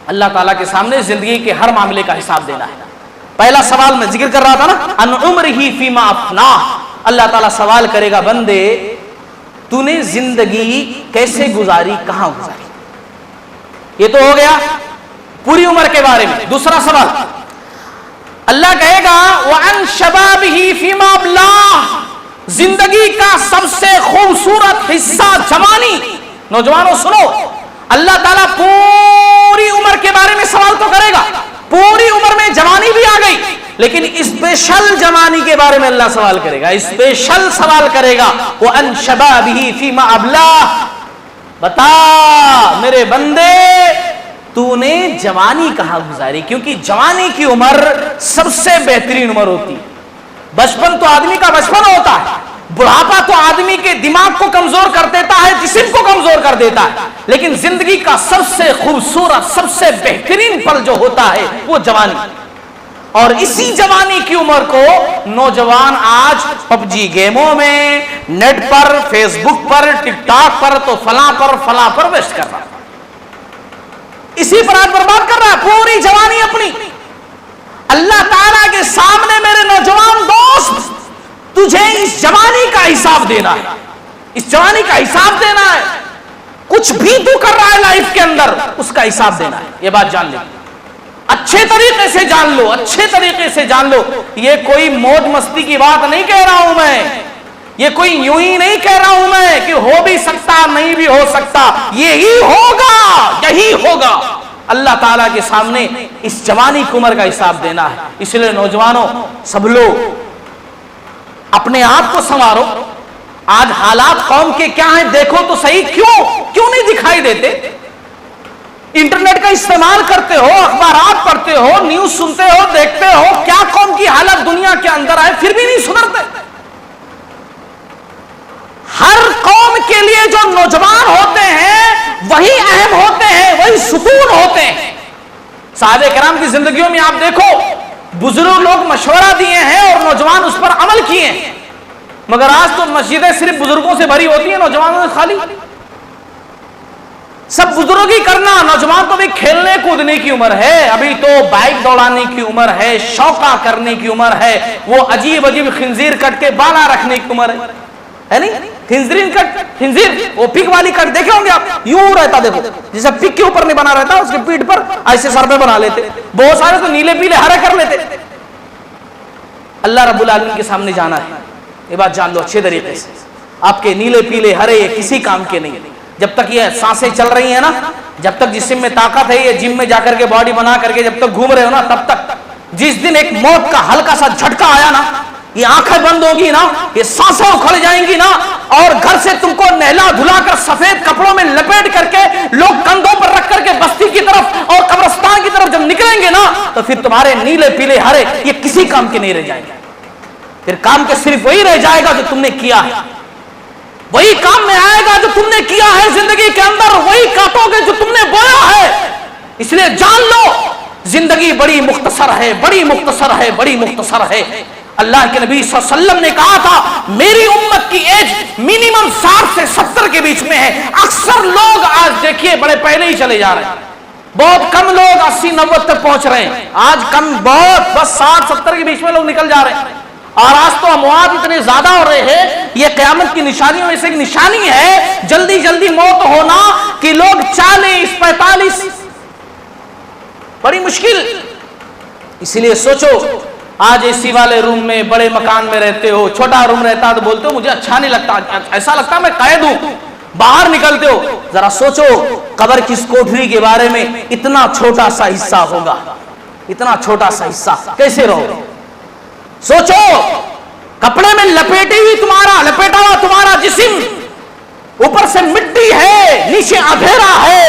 اللہ تعالیٰ کے سامنے زندگی کے ہر معاملے کا حساب دینا ہے. پہلا سوال میں ذکر کر رہا تھا نا، ان عمرہ فیما افناہ. اللہ تعالیٰ سوال کرے گا بندے تو نے زندگی کیسے گزاری، کہاں گزاری. یہ تو ہو گیا پوری عمر کے بارے میں. دوسرا سوال اللہ کہے گا وَعَنْ شَبَابِهِ فِيمَا أَبْلَاهُ. زندگی کا سب سے خوبصورت حصہ جوانی. نوجوانوں سنو، اللہ تعالیٰ پوری عمر کے بارے میں سوال تو کرے گا. پوری عمر میں جوانی بھی آ گئی، لیکن اسپیشل جوانی کے بارے میں اللہ سوال کرے گا، اسپیشل سوال کرے گا. وَأَنْ شَبَابِهِ فِيمَا أَبْلَاهُ. بتا میرے بندے تو نے جوانی کہاں گزاری، کیونکہ جوانی کی عمر سب سے بہترین عمر ہوتی ہے. بچپن تو آدمی کا بچپن ہوتا ہے، بڑھاپا تو آدمی کے دماغ کو کمزور کر دیتا ہے، جسم کو کمزور کر دیتا ہے، لیکن زندگی کا سب سے خوبصورت سب سے بہترین پل جو ہوتا ہے وہ جوانی. اور اسی جوانی کی عمر کو نوجوان آج پب جی گیموں میں، نیٹ پر، فیس بک پر، ٹک ٹاک پر، تو فلاں پر ویسٹ کر رہا ہے، اسی پر آج برباد کر رہا ہے پوری جوانی اپنی. اللہ تعالیٰ کے سامنے میرے نوجوان دوست تجھے اس جوانی کا حساب دینا ہے، اس جوانی کا حساب دینا ہے. کچھ بھی تو کر رہا ہے لائف کے اندر، اس کا حساب دینا ہے. یہ بات جان لیں. اچھے طریقے سے جان لو، اچھے طریقے سے جان لو. یہ کوئی موج مستی کی بات نہیں کہہ رہا ہوں میں، یہ کوئی یوں ہی نہیں کہہ رہا ہوں میں کہ ہو بھی سکتا نہیں بھی ہو سکتا. یہی ہوگا، یہی ہوگا. اللہ تعالیٰ کے سامنے اس جوانی کی عمر کا حساب دینا ہے. اس لیے نوجوانوں سب لوگ اپنے آپ کو سنوارو. آج حالات قوم کے کیا ہیں دیکھو تو صحیح. کیوں نہیں دکھائی دیتے؟ انٹرنیٹ کا استعمال کرتے ہو، اخبارات پڑھتے ہو، نیوز سنتے ہو، دیکھتے ہو کیا قوم کی حالت دنیا کے اندر ہے، پھر بھی نہیں سدھرتے. ہر قوم کے لیے جو نوجوان ہوتے ہیں وہی اہم ہوتے ہیں، وہی ستون ہوتے ہیں. صحابہ کرام کی زندگیوں میں آپ دیکھو بزرگ لوگ مشورہ دیے ہیں اور نوجوان اس پر عمل کیے ہیں. مگر آج تو مسجدیں صرف بزرگوں سے بھری ہوتی ہیں، نوجوانوں سے خالی. سب بزرگ ہی کرنا، نوجوان تو بھی کھیلنے کودنے کی عمر ہے، ابھی تو بائک دوڑانے کی عمر ہے، شوقہ کرنے کی عمر ہے، وہ عجیب عجیب خنزیر کٹ کے بالا رکھنے کی عمر ہے نہیں؟ خنزیر وہ پک والی کٹ دیکھے ہوں گے آپ، یوں رہتا دیکھو جیسے پک کے اوپر نہیں بنا رہتا، اس کے پیٹ پر ایسے سر پہ بنا لیتے. بہت سارے تو نیلے پیلے ہرے کر لیتے. اللہ رب العالمین کے سامنے جانا ہے، یہ بات جان لو اچھے طریقے سے. آپ کے نیلے پیلے ہرے یہ کسی کام کے نہیں. جب تک یہ سانسیں چل رہی ہیں نا، جب تک جسم میں طاقت ہے، یہ جم میں جا کر کے باڈی بنا کر کے جب تک گھوم رہے ہو نا، تب تک. جس دن ایک موت کا ہلکا سا جھٹکا آیا نا، یہ آنکھیں بند ہوگی نا، یہ سانسیں اکھڑ جائیں گی نا، اور گھر سے تم کو نہلا دھلا کر سفید کپڑوں میں لپیٹ کر کے لوگ کندھوں پر رکھ کر کے بستی کی طرف اور قبرستان کی طرف جب نکلیں گے نا، تو پھر تمہارے نیلے پیلے ہرے یہ کسی کام کے نہیں رہ جائیں گے. پھر کام کے صرف وہی رہ جائے گا جو تم نے کیا ہے، وہی کام میں آئے گا جو تم نے کیا ہے زندگی کے اندر، وہی کاٹو گے جو تم نے بویا ہے. اس لیے جان لو زندگی بڑی مختصر ہے، بڑی مختصر ہے، بڑی مختصر ہے. اللہ کے نبی صلی اللہ علیہ وسلم نے کہا تھا میری امت کی ایج منیمم 60 سے 70 کے بیچ میں ہے. اکثر لوگ آج دیکھیے بڑے پہلے ہی چلے جا رہے ہیں، بہت کم لوگ 80-90 تک پہنچ رہے ہیں. آج کم بہت بس 60-70 کے بیچ میں لوگ نکل جا رہے ہیں. اور آج تو اموات اتنے زیادہ ہو رہے ہیں، یہ قیامت کی نشانیوں میں سے ایک نشانی ہے جلدی جلدی موت ہونا، کہ لوگ 40-45 بڑی مشکل. اسی لیے سوچو آج اے سی والے روم میں بڑے مکان میں رہتے ہو، چھوٹا روم رہتا تو بولتے ہو مجھے اچھا نہیں لگتا، ایسا لگتا میں قید ہوں. باہر نکلتے ہو ذرا سوچو قبر کی اس کوٹھری کے بارے میں، اتنا چھوٹا سا حصہ ہوگا، اتنا چھوٹا سا حصہ کیسے رہو گے؟ سوچو کپڑے میں لپیٹا ہوا تمہارا جسم، اوپر سے مٹی ہے، نیچے اندھیرا ہے،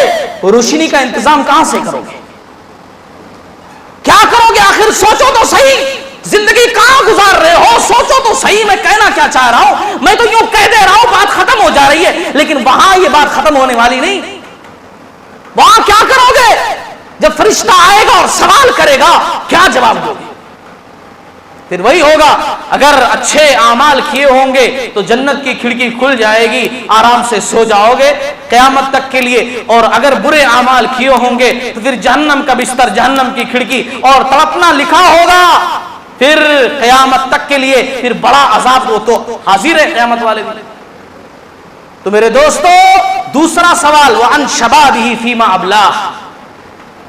روشنی کا انتظام کہاں سے کرو گے؟ کیا کرو گے آخر؟ سوچو تو صحیح، زندگی کہاں گزار رہے ہو؟ سوچو تو صحیح. میں کہنا کیا چاہ رہا ہوں، میں تو یوں کہہ دے رہا ہوں بات ختم ہو جا رہی ہے، لیکن وہاں یہ بات ختم ہونے والی نہیں. وہاں کیا کرو گے جب فرشتہ آئے گا اور سوال کرے گا؟ کیا جواب دو گے؟ پھر وہی ہوگا، اگر اچھے اعمال کیے ہوں گے تو جنت کی کھڑکی کھل جائے گی، آرام سے سو جاؤ گے قیامت تک کے لیے. اور اگر برے اعمال کیے ہوں گے تو پھر جہنم کا بستر، جہنم کی کھڑکی اور تڑپنا لکھا ہوگا پھر قیامت تک کے لیے. پھر بڑا عذاب وہ تو حاضر ہے قیامت والے دن. تو میرے دوستو دوسرا سوال، وَعَنْ شَبَابِهِ فِيمَا أَبْلَاهُ،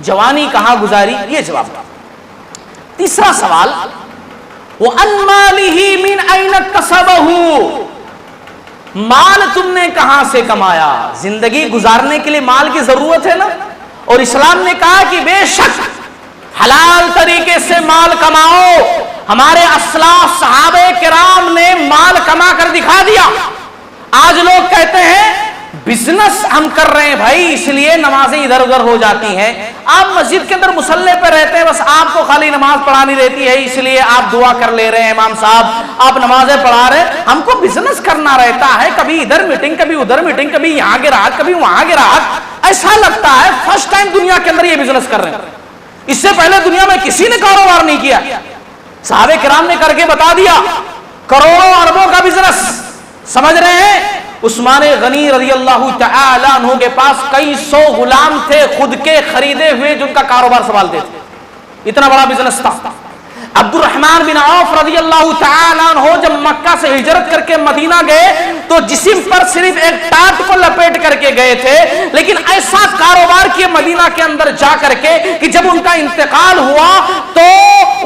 جوانی کہاں گزاری، یہ جواب دو. تیسرا سوال، وَأَنْ مَالِهِ مِنْ أَيْنَ اكْتَسَبَهُ، مال تم نے کہاں سے کمایا؟ زندگی گزارنے کے لیے مال کی ضرورت ہے نا، اور اسلام نے کہا کہ بے شک حلال طریقے سے مال کماؤ. ہمارے اسلاف صحابہ کرام نے مال کما کر دکھا دیا. آج لوگ کہتے ہیں بزنس ہم کر رہے ہیں بھائی، اس لیے نمازیں ادھر ادھر ہو جاتی ہیں. آپ مسجد کے اندر مصلے پہ رہتے ہیں، بس آپ کو خالی نماز پڑھانی رہتی ہے، اس لیے آپ دعا کر لے رہے ہیں، امام صاحب آپ نمازیں پڑھا رہے ہیں. ہم کو بزنس کرنا رہتا ہے، کبھی ادھر میٹنگ، کبھی ادھر میٹنگ، کبھی یہاں گراہک، کبھی وہاں گراہک. ایسا لگتا ہے فرسٹ ٹائم دنیا کے اندر یہ بزنس کر رہے ہیں، اس سے پہلے دنیا میں کسی نے کاروبار نہیں کیا. صحابہ کرام نے کر کے بتا دیا، کروڑوں اربوں کا بزنس. سمجھ رہے ہیں؟ عثمان غنی رضی اللہ تعالی عنہ کے پاس کئی 100 غلام تھے خود کے خریدے ہوئے، جن کا کاروبار سنبھالتے تھے. اتنا بڑا بزنس تھا. عبد الرحمن بن عوف رضی اللہ تعالیٰ عنہ جب مکہ سے ہجرت کر کے مدینہ گئے تو جسم پر صرف ایک ٹاٹ کو لپیٹ کر کے گئے تھے، لیکن ایسا کاروبار کیے مدینہ کے اندر جا کر کے کہ جب ان کا انتقال ہوا تو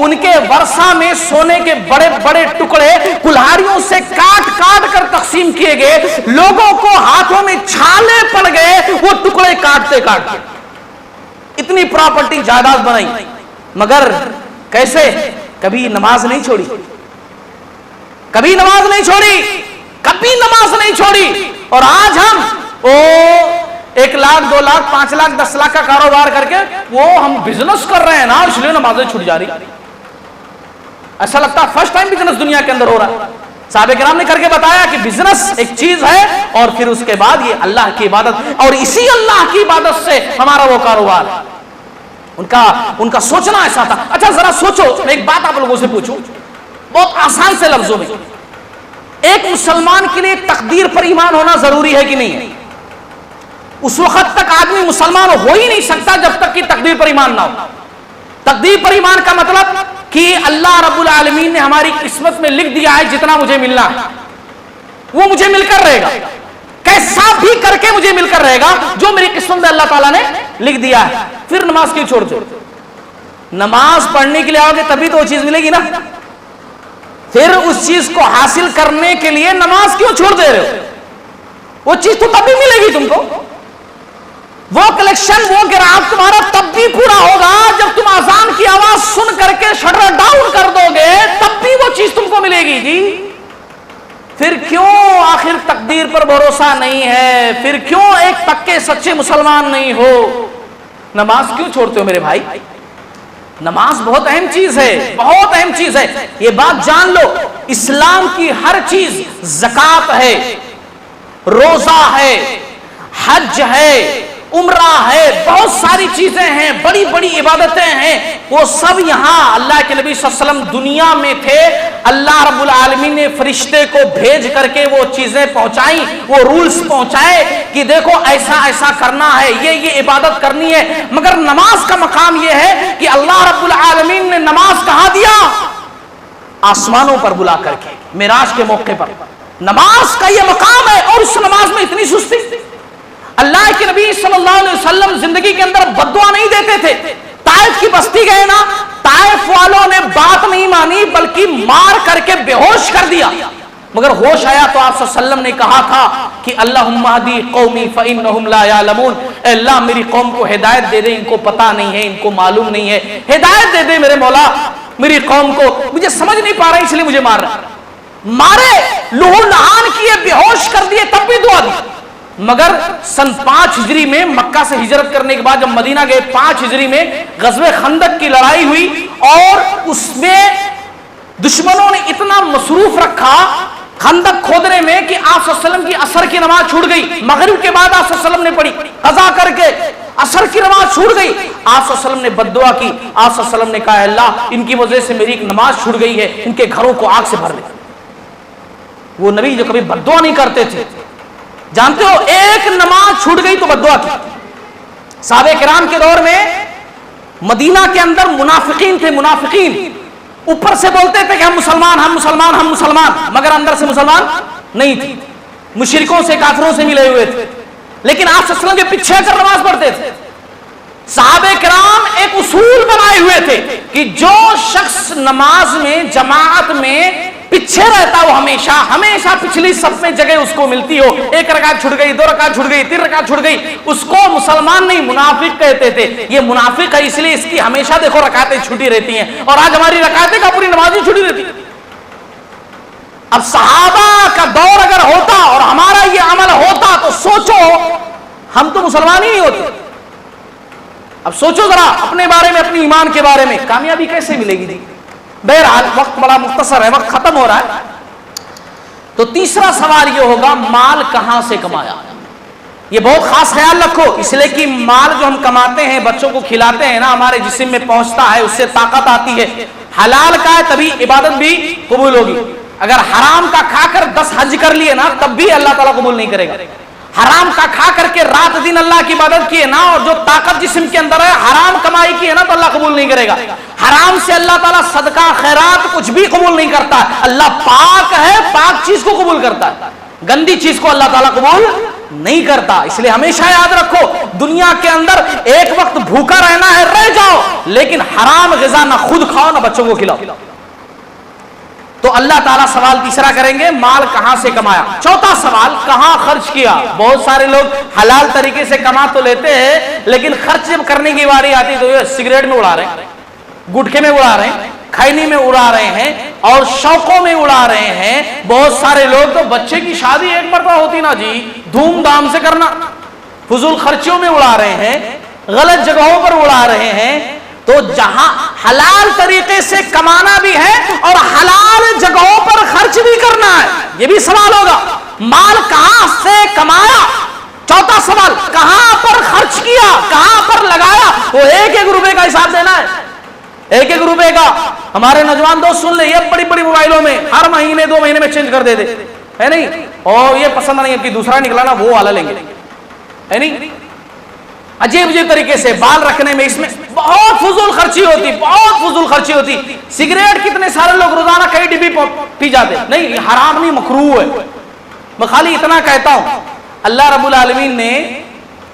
ان کے ورثہ میں سونے کے بڑے بڑے ٹکڑے کلہاڑیوں سے کاٹ کاٹ کر تقسیم کیے گئے، لوگوں کو ہاتھوں میں چھالے پڑ گئے وہ ٹکڑے کاٹتے کاٹتے، اتنی پراپرٹی جائیداد بنائی، مگر کیسے؟ کبھی نماز نہیں چھوڑی، کبھی نماز نہیں چھوڑی، کبھی نماز نہیں چھوڑی۔ اور آج ہم 1 لاکھ 2 لاکھ 5 لاکھ 10 لاکھ کا کاروبار کر کے وہ ہم بزنس کر رہے ہیں نا، اس لیے نمازیں چھوٹ جا رہی۔ ایسا لگتا ہے فرسٹ ٹائم بزنس دنیا کے اندر ہو رہا ہے۔ صحابہ کرام نے کر کے بتایا کہ بزنس ایک چیز ہے اور پھر اس کے بعد یہ اللہ کی عبادت، اور اسی اللہ کی عبادت سے ہمارا وہ کاروبار ہے۔ ان کا سوچنا ایسا تھا۔ اچھا ذرا سوچو، میں ایک بات آپ لوگوں سے پوچھوں بہت آسان سے لفظوں میں، ایک مسلمان کے لیے تقدیر پر ایمان ہونا ضروری ہے کہ نہیں ہے؟ اس وقت تک آدمی مسلمان ہو ہی نہیں سکتا جب تک کہ تقدیر پر ایمان نہ ہو۔ تقدیر پر ایمان کا مطلب کہ اللہ رب العالمین نے ہماری قسمت میں لکھ دیا ہے جتنا مجھے ملنا ہے وہ مجھے مل کر رہے گا، کیسا بھی کر کے مجھے مل کر رہے گا جو میری قسمت میں اللہ تعالیٰ نے لکھ دیا ہے۔ پھر نماز کیوں چھوڑ دو؟ نماز پڑھنے کے لیے آؤ گے تبھی تو وہ چیز ملے گی نا، پھر اس چیز کو حاصل کرنے کے لیے نماز کیوں چھوڑ دے رہے ہو؟ وہ چیز تو تب بھی ملے گی تم کو، وہ کلیکشن وہ گراف تمہارا تب بھی پورا ہوگا جب تم اذان کی آواز سن کر کے شٹر ڈاؤن کر دو گے، تب بھی وہ چیز تم کو ملے گی۔ جی پھر کیوں آخر تقدیر پر بھروسہ نہیں ہے؟ پھر کیوں ایک پکے سچے مسلمان نہیں ہو؟ نماز کیوں چھوڑتے ہو میرے بھائی؟ نماز بہت اہم چیز ہے، بہت اہم چیز ہے، یہ بات جان لو۔ اسلام کی ہر چیز، زکوٰۃ ہے، روزہ ہے، حج ہے، عمرہ ہے، بہت ساری چیزیں ہیں، بڑی بڑی عبادتیں ہیں، وہ سب یہاں اللہ کے نبی صلی اللہ علیہ وسلم دنیا میں تھے، اللہ رب العالمین نے فرشتے کو بھیج کر کے وہ چیزیں پہنچائیں، وہ رولز پہنچائے کہ دیکھو ایسا ایسا کرنا ہے، یہ عبادت کرنی ہے۔ مگر نماز کا مقام یہ ہے کہ اللہ رب العالمین نے نماز کہاں دیا؟ آسمانوں پر بلا کر کے، معراج کے موقع پر نماز کا یہ مقام ہے، اور اس نماز میں اتنی سستی۔ اللہ کے نبی صلی اللہ علیہ وسلم زندگی کے اندر بددعا نہیں دیتے تھے۔ طائف کی بستی گئے نا، طائف والوں نے بات نہیں مانی بلکہ مار کر کے بے ہوش کر دیا، مگر ہوش آیا تو آپ صلی اللہ علیہ وسلم نے کہا تھا کہ اللہم اہدی قومی فإنہم لا یعلمون، اے اللہ میری قوم کو ہدایت دے دے، ان کو پتہ نہیں ہے، ان کو معلوم نہیں ہے، ہدایت دے دے میرے مولا میری قوم کو، مجھے سمجھ نہیں پا رہا اس لیے مجھے مار رہا۔ مارے، لہو لہان کیے، بے ہوش کر دیے، تب بھی دعا دی۔ مگر سن 5 ہجری میں مکہ سے ہجرت کرنے کے بعد جب مدینہ گئے، 5 ہجری میں غزوہ خندق کی لڑائی ہوئی، اور اس میں دشمنوں نے اتنا مصروف رکھا خندق کھودنے میں کہ آپ صلی اللہ علیہ وسلم کی عصر کی نماز چھوٹ گئی، مغرب کے بعد آپ صلی اللہ علیہ وسلم نے پڑھی قضا کر کے، عصر کی نماز چھوٹ گئی، آپ صلی اللہ علیہ وسلم نے بددعا کی، آپ صلی اللہ علیہ وسلم نے کہا اللہ ان کی وجہ سے میری ایک نماز چھوٹ گئی ہے، ان کے گھروں کو آگ سے بھر دے۔ وہ نبی جو کبھی بددعا نہیں کرتے تھے، جانتے ہو ایک نماز چھوٹ گئی تو بددعا کی۔ صحابہ کرام کے دور میں مدینہ کے اندر منافقین تھے، منافقین اوپر سے بولتے تھے کہ ہم مسلمان ہم مسلمان ہم مسلمان، مگر اندر سے مسلمان نہیں تھے، مشرکوں سے کافروں سے ملے ہوئے تھے، لیکن آپ صلی اللہ علیہ وسلم کے پیچھے کر نماز پڑھتے تھے۔ صحابہ کرام ایک اصول بنائے ہوئے تھے کہ جو شخص نماز میں جماعت میں پیچھے رہتا وہ ہمیشہ ہمیشہ پچھلی صف میں جگہ اس کو ملتی ہو، 1 رکعت چھوٹ گئی، 2 رکعت چھوٹ گئی، 3 رکعت چھوٹ گئی، اس کو مسلمان نہیں منافق کہتے تھے۔ یہ منافق ہے اس لیے اس کی ہمیشہ دیکھو رکعتیں چھوٹی رہتی ہیں، اور آج ہماری رکعتیں کا پوری نماز ہی چھوٹی رہتی ہے۔ اب صحابہ کا دور اگر ہوتا اور ہمارا یہ عمل ہوتا تو سوچو ہم تو مسلمان ہی نہیں ہوتے۔ اب سوچو ذرا اپنے بارے میں، اپنی ایمان کے بارے میں، کامیابی کیسے ملے گی؟ بہرحال وقت بڑا مختصر ہے، وقت ختم ہو رہا ہے، تو تیسرا سوال یہ ہوگا مال کہاں سے کمایا؟ یہ بہت خاص خیال رکھو، اس لیے کہ مال جو ہم کماتے ہیں بچوں کو کھلاتے ہیں نا، ہمارے جسم میں پہنچتا ہے، اس سے طاقت آتی ہے، حلال کا ہے تبھی عبادت بھی قبول ہوگی، اگر حرام کا کھا کر 10 حج کر لیے نا تب بھی اللہ تعالیٰ قبول نہیں کرے گا۔ حرام کا کھا کر کے رات دن اللہ کی عبادت کی ہے نا، اور جو طاقت جسم کے اندر ہے حرام کمائی کی ہے نا، تو اللہ قبول نہیں کرے گا۔ حرام سے اللہ تعالیٰ صدقہ خیرات کچھ بھی قبول نہیں کرتا۔ اللہ پاک ہے، پاک چیز کو قبول کرتا ہے، گندی چیز کو اللہ تعالیٰ قبول نہیں کرتا۔ اس لیے ہمیشہ یاد رکھو، دنیا کے اندر ایک وقت بھوکا رہنا ہے، رہ جاؤ، لیکن حرام غذا نہ خود کھاؤ نہ بچوں کو کھلاؤ۔ تو اللہ تعالیٰ سوال تیسرا کریں گے، مال کہاں سے کمایا؟ چوتھا سوال، کہاں خرچ کیا؟ بہت سارے لوگ حلال طریقے سے کما تو لیتے ہیں، لیکن خرچ جب کرنے کی باری آتی تو یہ سگریٹ میں اڑا رہے ہیں، گٹکے میں اڑا رہے ہیں، کھینی میں اڑا رہے ہیں، اور شوقوں میں اڑا رہے ہیں۔ بہت سارے لوگ تو بچے کی شادی ایک مرتبہ ہوتی نا جی، دھوم دھام سے کرنا، فضول خرچیوں میں اڑا رہے ہیں، غلط جگہوں پر اڑا رہے ہیں۔ تو جہاں حلال طریقے سے کمانا بھی ہے اور حلال جگہوں پر خرچ بھی کرنا ہے، یہ بھی سوال ہوگا۔ مال کہاں سے کمایا؟ چوتھا سوال، کہاں پر خرچ کیا، کہاں پر لگایا؟ وہ ایک ایک روپے کا حساب دینا ہے، ایک ایک روپے کا۔ ہمارے نوجوان دوست سن لیں، یہ بڑی بڑی موبائلوں میں ہر مہینے 2 مہینے میں چینج کر دیتے ہے نہیں، اور یہ پسند نہیں ہے کہ دوسرا نکلا نا وہ والا لیں گے، ہے نہیں۔ عجیب عجیب طریقے سے بال رکھنے میں، اس میں بہت فضول خرچی ہوتی، بہت فضول خرچی ہوتی۔ سگریٹ کتنے سارے لوگ روزانہ کئی ڈبی پی جاتے، نہیں یہ حرام نہیں، مکروہ ہے۔ میں خالی اتنا کہتا ہوں، اللہ رب العالمین نے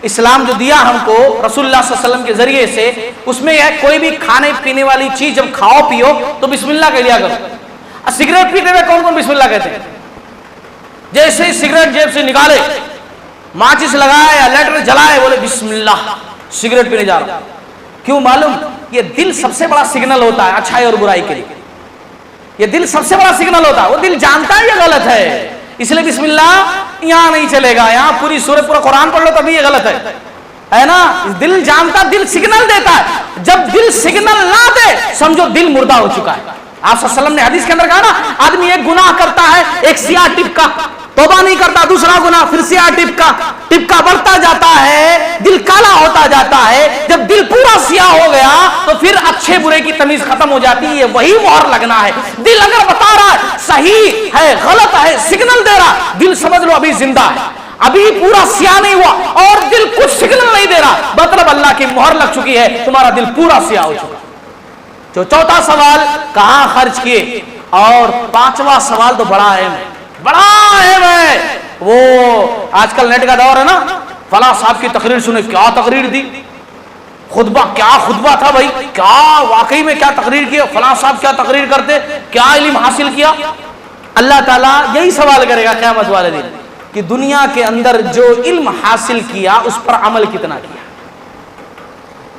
اسلام جو دیا ہم کو رسول اللہ صلی اللہ علیہ وسلم کے ذریعے سے، اس میں ہے کوئی بھی کھانے پینے والی چیز جب کھاؤ پیو تو بسم اللہ کہہ دیا کرو۔ سگریٹ پیتے ہوئے کون کون بسم اللہ کہتے ہیں؟ جیسے ہی سگریٹ جیب سے نکالے، ماچس لگائے یا لیٹر جلائے، بولے بسم اللہ، سگریٹ پینے جا رہا ہوں۔ کیوں معلوم؟ یہ دل سب سے بڑا سگنل ہوتا ہے اچھائی اور برائی کے لیے، یہ دل سب سے بڑا سگنل ہوتا ہے، وہ دل جانتا ہے یہ غلط ہے، اس لیے بسم اللہ یہاں نہیں چلے گا، یہاں پوری سورہ پورا قرآن پڑھ لو تبھی یہ غلط ہے نا۔ دل جانتا، دل سگنل دیتا ہے، جب دل سگنل نہ دے سمجھو دل مردہ ہو چکا ہے۔ آپ صلی اللہ علیہ وسلم نے حدیث کے اندر کہا نا، آدمی ایک گناہ کرتا ہے، ایک سیاہ ٹپ کا، توبہ نہیں کرتا، دوسرا گناہ، پھر سیاہ ٹپ کا بڑھتا جاتا ہے، دل کالا ہوتا جاتا ہے۔ جب دل پورا سیاہ ہو گیا تو پھر اچھے برے کی تمیز ختم ہو جاتی ہے، وہی مہر لگنا ہے۔ دل اگر بتا رہا ہے صحیح ہے غلط ہے، سگنل دے رہا، دل سمجھ لو ابھی زندہ ہے، ابھی پورا سیاہ نہیں ہوا، اور دل کچھ سگنل نہیں دے رہا، مطلب اللہ کی مہر لگ چکی ہے، تمہارا دل پورا سیاہ ہو چکا۔ جو چوتھا سوال، کہاں خرچ کیے؟ اور پانچواں سوال تو بڑا اہم ہے، بڑا اہم ہے۔ وہ آج کل نیٹ کا دور ہے نا، فلاں صاحب کی تقریر سنے، کیا تقریر دی، خطبہ، کیا خطبہ تھا بھائی، کیا واقعی میں کیا تقریر کیا، فلاں صاحب کیا تقریر کرتے، کیا علم حاصل کیا۔ اللہ تعالیٰ یہی سوال کرے گا قیامت والے دن کہ دنیا کے اندر جو علم حاصل کیا اس پر عمل کتنا کیا،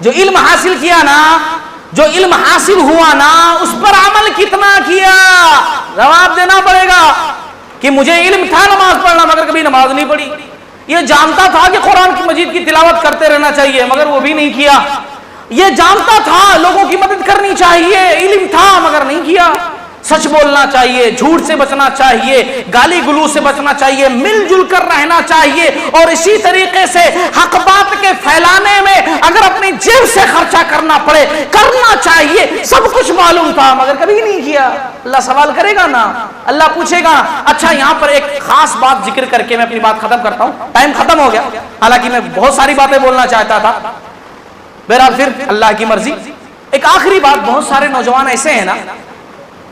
جو علم حاصل کیا نا، جو علم حاصل ہوا نا، اس پر عمل کتنا کیا۔ جواب دینا پڑے گا کہ مجھے علم تھا نماز پڑھنا مگر کبھی نماز نہیں پڑھی، یہ جانتا تھا کہ قرآن کی مجید کی تلاوت کرتے رہنا چاہیے مگر وہ بھی نہیں کیا، یہ جانتا تھا لوگوں کی مدد کرنی چاہیے، علم تھا مگر نہیں کیا۔ سچ بولنا چاہیے، جھوٹ سے بچنا چاہیے، گالی گلو سے بچنا چاہیے، مل جل کر رہنا چاہیے، اور اسی طریقے سے حق بات کے پھیلانے میں اگر اپنی جیب سے خرچہ کرنا پڑے کرنا چاہیے۔ سب کچھ معلوم تھا مگر کبھی نہیں کیا، اللہ سوال کرے گا نا، اللہ پوچھے گا۔ اچھا یہاں پر ایک خاص بات ذکر کر کے میں اپنی بات ختم کرتا ہوں، ٹائم ختم ہو گیا، حالانکہ میں بہت ساری باتیں بولنا چاہتا تھا، بہرحال پھر اللہ کی مرضی۔ ایک آخری بات، بہت سارے نوجوان ایسے ہیں نا،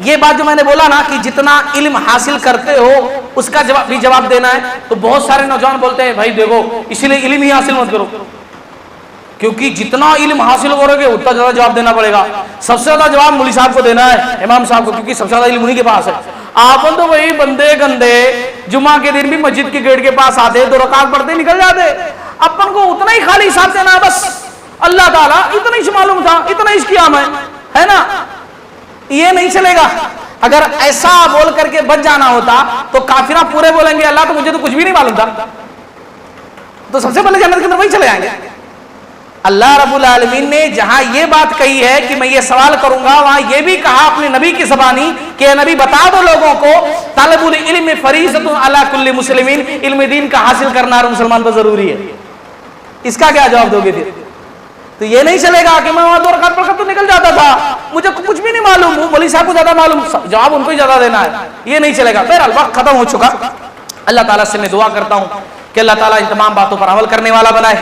یہ بات جو میں نے بولا نا کہ جتنا علم حاصل کرتے ہو اس کا بھی جواب دینا ہے، تو بہت سارے نوجوان بولتے ہیں بھائی دیکھو اسی لیے علم ہی حاصل مت کرو، کیونکہ جتنا علم حاصل کرو گے اتنا زیادہ جواب دینا پڑے گا۔ سب سے زیادہ جواب مولوی صاحب کو دینا ہے، امام صاحب کو، کیونکہ سب سے زیادہ علم انہی کے پاس ہے۔ آپ تو وہی بندے گندے جمعہ کے دن بھی مسجد کے گیٹ کے پاس آتے، 2 رکعت پڑھتے نکل جاتے، اپن کو اتنا ہی خالی حساب دینا ہے بس، اللہ تعالیٰ اتنا ہی معلوم تھا، اتنا ہی کیا میں، ہے نا، یہ نہیں چلے گا۔ اگر ایسا بول کر کے بچ جانا ہوتا تو کافرہ پورے بولیں گے اللہ تو مجھے تو کچھ بھی نہیں معلوم تھا، تو سب سے پہلے جنت کے اندر وہی چلے جائیں گے۔ اللہ رب العالمین نے جہاں یہ بات کہی ہے کہ میں یہ سوال کروں گا، وہاں یہ بھی کہا اپنے نبی کی زبانی کہ نبی بتا دو لوگوں کو طالب العلم فریضۃ علی کل مسلمین، علم دین کا حاصل کرنا ہر مسلمان پر ضروری ہے۔ اس کا کیا جواب دو گے پھر؟ تو یہ نہیں چلے گا کہ میں وہاں 2 رکعت پڑھ کر تو نکل جاتا تھا، مجھے کچھ بھی نہیں معلوم، وہ مولوی صاحب کو زیادہ معلوم، جواب ان کو ہی زیادہ دینا ہے، یہ نہیں چلے گا۔ بہرحال وقت ختم ہو چکا، اللہ تعالیٰ سے میں دعا کرتا ہوں کہ اللہ تعالیٰ ان تمام باتوں پر عمل کرنے والا بنائے۔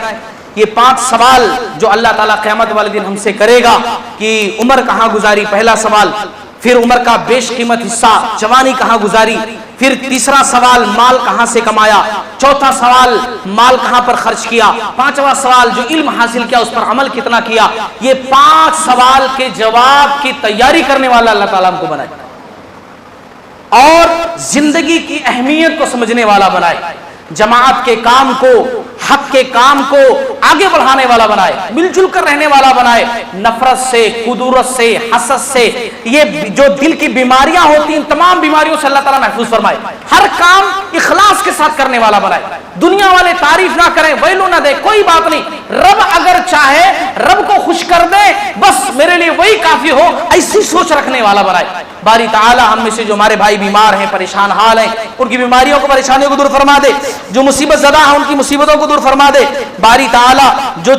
یہ 5 سوال جو اللہ تعالیٰ قیامت والے دن ہم سے کرے گا کہ عمر کہاں گزاری، پہلا سوال، پھر عمر کا بیش قیمت حصہ جوانی کہاں گزاری، پھر تیسرا سوال مال کہاں سے کمایا، چوتھا سوال مال کہاں پر خرچ کیا، پانچواں سوال جو علم حاصل کیا اس پر عمل کتنا کیا۔ یہ 5 سوال کے جواب کی تیاری کرنے والا اللہ تعالیٰ ہم کو بنائے اور زندگی کی اہمیت کو سمجھنے والا بنائے، جماعت کے کام کو، حق کے کام کو آگے بڑھانے والا بنائے، مل جل کر رہنے والا بنائے، نفرت سے، کدورت سے، حسد سے، یہ جو دل کی بیماریاں ہوتی ہیں تمام بیماریوں سے اللہ تعالیٰ محفوظ فرمائے، ہر کام اخلاص کے ساتھ کرنے والا بنائے، دنیا والے تعریف نہ کریں، ویلو نہ دے، کوئی بات نہیں، رب اگر چاہے رب کو خوش کر دے، بس میرے لیے وہی کافی ہو، ایسی سوچ رکھنے والا بنائے۔ باری تعالی ہم میں سے جو ہمارے بھائی بیمار ہیں، پریشان حال ہیں، ان کی بیماریوں کو، پریشانیوں کو دور فرما دے، جو مصیبت زدہ ہیں ان کی مصیبتوں کو دور فرما دے۔ باری تعالی جو